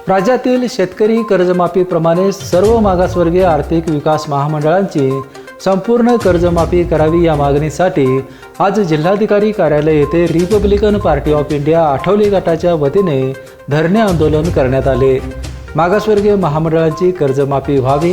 राज्यातील शेतकरी कर्जमाफीप्रमाणे सर्व मागासवर्गीय आर्थिक विकास महामंडळांची संपूर्ण कर्जमाफी करावी या मागणीसाठी आज जिल्हाधिकारी कार्यालय येथे Republican party of India Athawale गटाच्या वतीने धरणे आंदोलन करण्यात आले। मागासवर्गीय महामंडळांची कर्जमाफी व्हावी,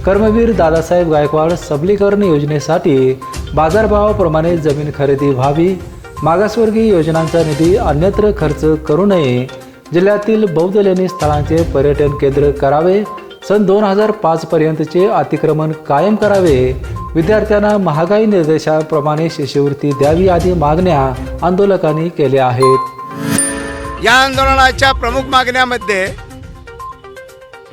कर्मवीर दादासाहेब गायकवाड सबलीकरण योजनेसाठी बाजारभावाप्रमाणे जमीन खरेदी व्हावी, मागासवर्गीय योजनांचा निधी अन्यत्र खर्च करू नये, जिल्ह्यातील बौद्ध लेणी स्थळांचे पर्यटन केंद्र करावे, सन 2005 पर्यंतचे अतिक्रमण कायम करावे, विद्यार्थ्यांना महागाई निर्देशाप्रमाणे शिष्यवृत्ती द्यावी आदी मागण्या आंदोलकांनी केल्या आहेत। या आंदोलनाच्या प्रमुख मागण्यामध्ये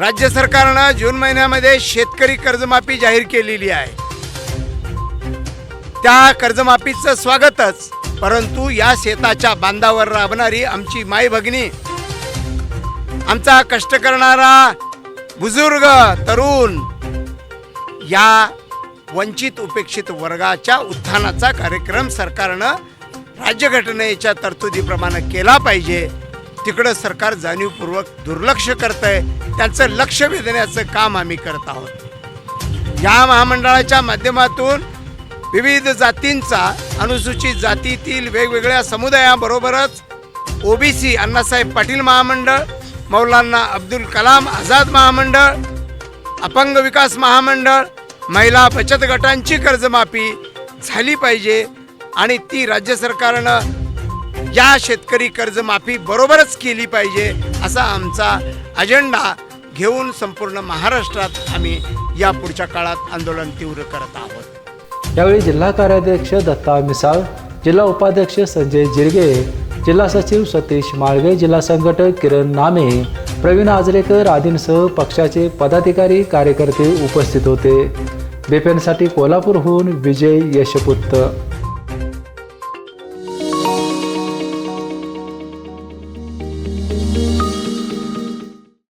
राज्य सरकारने जून महिन्यामध्ये शेतकरी कर्जमाफी जाहीर केलेली आहे। त्या कर्जमाफीचं स्वागतच, परंतु या शेताच्या बांधावर राबणारी आमची माई भगिनी, आमचा कष्ट करणारा बुजुर्ग तरुण, या वंचित उपेक्षित वर्गाच्या उत्थानाचा कार्यक्रम सरकारनं राज्यघटनेच्या तरतुदीप्रमाणे केला पाहिजे। तिकडं सरकार जाणीवपूर्वक दुर्लक्ष करतंय, त्यांचं लक्ष वेधण्याचं काम आम्ही करत आहोत। या महामंडळाच्या माध्यमातून विविध जातींचा, अनुसूचित जातीतील वेगवेगळ्या समुदायाबरोबरच ओबीसी अण्णासाहेब पाटील महामंडळ, मौलाना अब्दुल कलाम आझाद महामंडळ, अपंग विकास महामंडळ, महिला बचत गटांची कर्जमाफी झाली पाहिजे आणि ती राज्य सरकारनं या शेतकरी कर्जमाफी बरोबरच केली पाहिजे, असा आमचा अजेंडा घेऊन संपूर्ण महाराष्ट्रात आम्ही या पुढच्या काळात आंदोलन तीव्र करत आहोत। यावेळी जिल्हा कार्याध्यक्ष दत्ता मिसाळ, जिल्हा उपाध्यक्ष संजय जिरगे, जिल्हा सचिव सतीश माळगे, जिल्हा संघटक किरण नामे, प्रवीण आजरेकर आदींसह पक्षाचे पदाधिकारी कार्यकर्ते उपस्थित होते। बीपीएनसाठी कोल्हापूरहून विजय यशपुत्र।